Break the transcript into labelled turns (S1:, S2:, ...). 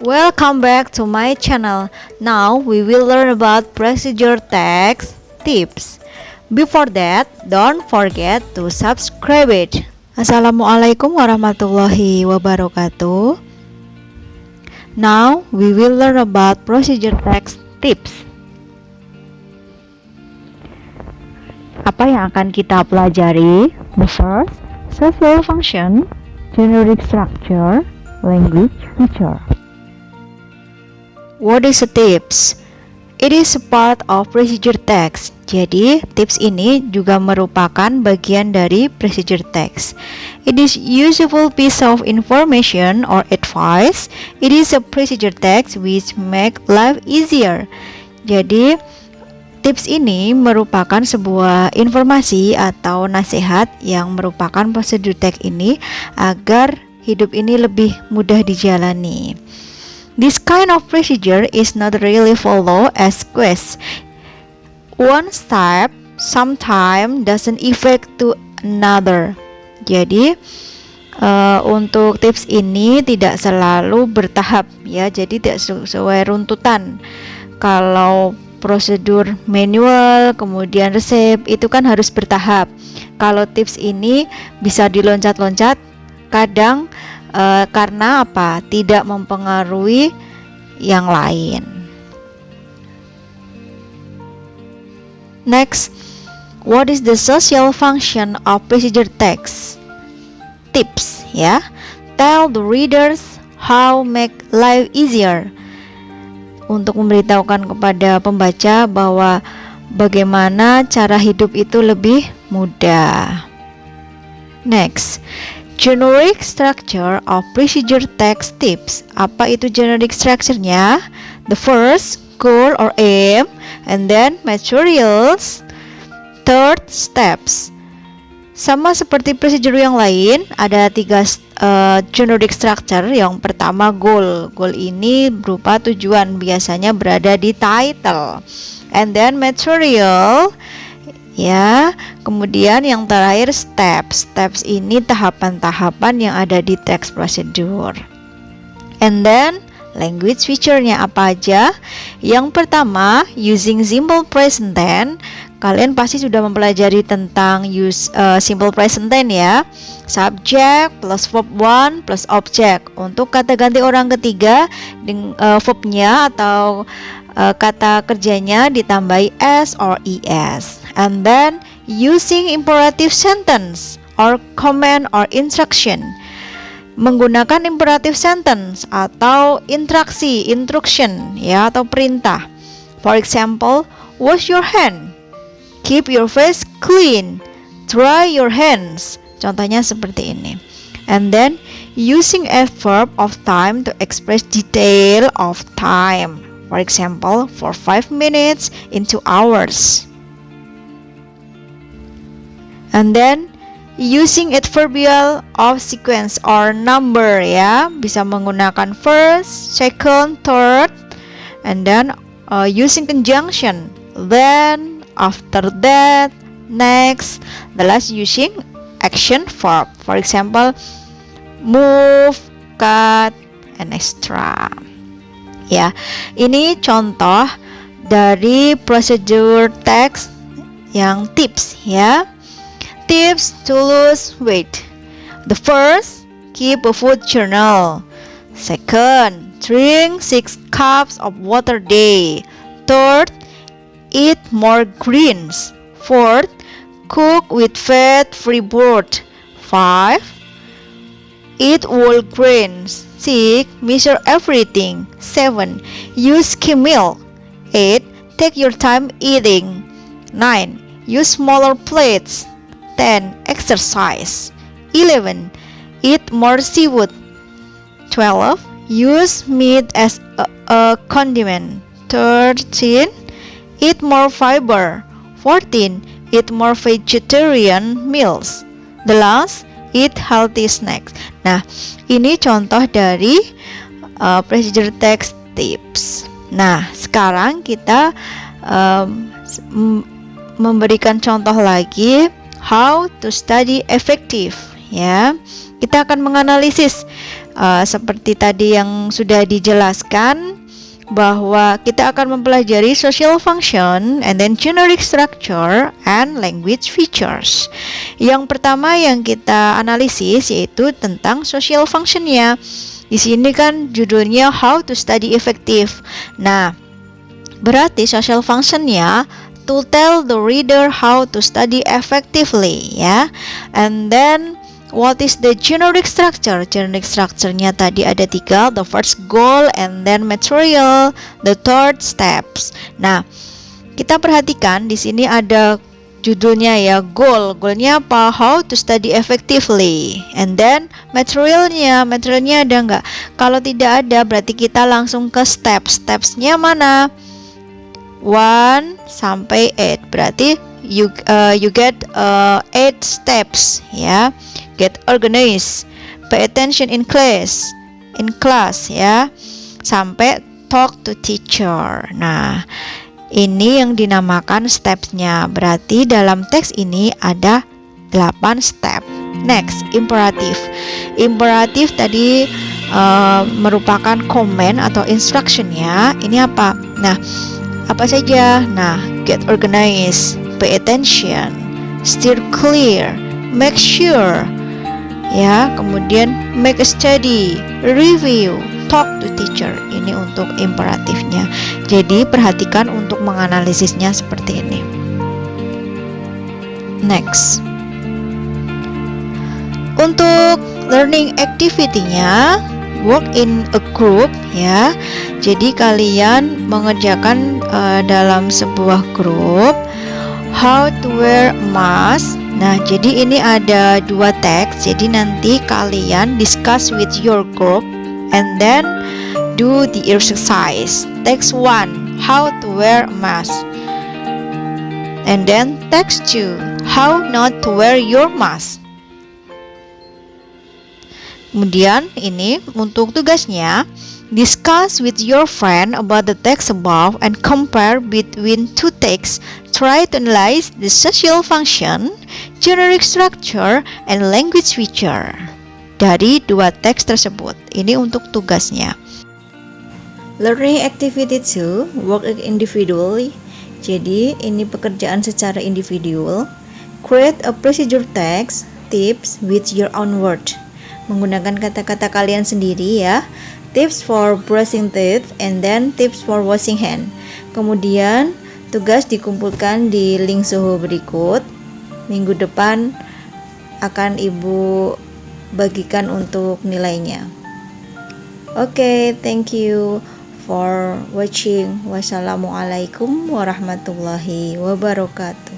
S1: Welcome back to my channel. Now we will learn about procedure text tips. Before that, don't forget to subscribe it. Assalamualaikum warahmatullahi wabarakatuh. Now we will learn about procedure text tips. Apa yang akan kita pelajari? The first, social function, generic structure, language feature. What is a tips? It is a part of procedure text. Jadi, tips ini juga merupakan bagian dari procedure text. It is useful piece of information or advice. It is a procedure text which make life easier. Jadi, tips ini merupakan sebuah informasi atau nasihat yang merupakan procedure text ini agar hidup ini lebih mudah dijalani. This kind of procedure is not really follow as quest. One step sometimes doesn't affect to another. Jadi untuk tips ini tidak selalu bertahap ya, jadi tidak sesuai runtutan. Kalau prosedur manual kemudian resep itu kan harus bertahap. Kalau tips ini bisa diloncat-loncat, kadang karena apa? Tidak mempengaruhi yang lain. Next, what is the social function of procedure text? Tips ya. Tell the readers how make life easier. Untuk memberitahukan kepada pembaca bahwa bagaimana cara hidup itu lebih mudah. Next, generic structure of procedure text tips. Apa itu generic structure-nya? The first, goal or aim, and then materials, third, steps. Sama seperti procedure yang lain, ada tiga generic structure. Yang pertama, goal. Goal ini berupa tujuan, biasanya berada di title. And then material, ya, kemudian yang terakhir steps. Steps ini tahapan-tahapan yang ada di text prosedur. And then language feature-nya apa aja? Yang pertama, using simple present tense. Kalian pasti sudah mempelajari tentang simple present tense ya. Subject plus verb one plus object. Untuk kata ganti orang ketiga, verbnya atau kata kerjanya ditambahi s or es. And then using imperative sentence or command or instruction. Menggunakan imperative sentence atau instruction ya, atau perintah. For example, wash your hand, keep your face clean, dry your hands. Contohnya seperti ini. And then using a verb of time to express detail of time. For example, for 5 minutes into hours. And then using adverbial of sequence or number ya, bisa menggunakan first, second, third, and then using conjunction, then, after that, next. The last using action verb. For example, move, cut, and extra. Ya, ini contoh dari procedure text yang tips ya. Tips to lose weight. The first, keep a food journal. Second, drink 6 cups of water a day. Third, eat more greens. Fourth, cook with fat-free broth. 5, eat whole grains. 6, measure everything. 7, use skim milk. 8, take your time eating. 9, use smaller plates. 10, exercise. 11, eat more seafood. 12, use meat as a condiment. 13, eat more fiber. 14, eat more vegetarian meals. The last, eat healthy snacks. Nah, ini contoh dari procedure text tips. Nah, sekarang kita memberikan contoh lagi how to study effective ya. Kita akan menganalisis Seperti tadi yang sudah dijelaskan, bahwa kita akan mempelajari social function and then generic structure and language features. Yang pertama yang kita analisis yaitu tentang social functionnya. Di sini kan judulnya How to Study Effective. Nah, berarti social functionnya to tell the reader how to study effectively, ya. And then what is the generic structure? Generic structure-nya tadi ada 3, the first goal, and then material, the third steps. Nah, kita perhatikan di sini ada judulnya ya, goalnya apa? How to study effectively. And then materialnya ada nggak? Kalau tidak ada, berarti kita langsung ke stepsnya mana? 1 sampai 8. Berarti you get 8 steps, ya. Get organized, pay attention in class, ya, sampai talk to teacher. Nah, ini yang dinamakan stepsnya. Berarti dalam teks ini ada 8 step. Next, imperatif. Imperatif tadi merupakan command atau instructionnya. Ini apa? Nah, apa saja? Nah, get organized, pay attention, steer clear, make sure, ya, kemudian make a study, review, talk to teacher. Ini untuk imperatifnya. Jadi perhatikan untuk menganalisisnya seperti ini. Next, untuk learning activity-nya, work in a group, ya. Jadi kalian mengerjakan dalam sebuah grup. How to wear mask. Nah, jadi ini ada 2 teks. Jadi nanti kalian discuss with your group and then do the exercise. Text 1, how to wear a mask. And then text 2, how not to wear your mask. Kemudian ini untuk tugasnya, discuss with your friend about the text above and compare between 2 texts. Try to analyze the social function, generic structure, and language feature dari 2 teks tersebut. Ini untuk tugasnya. Learning activity 2, work individually. Jadi ini pekerjaan secara individual. Create a procedure text, tips with your own word. Menggunakan kata-kata kalian sendiri, ya. Tips for brushing teeth and then tips for washing hand. Kemudian tugas dikumpulkan di link suhu berikut. Minggu depan akan Ibu bagikan untuk nilainya. Oke, thank you for watching. Wassalamualaikum warahmatullahi wabarakatuh.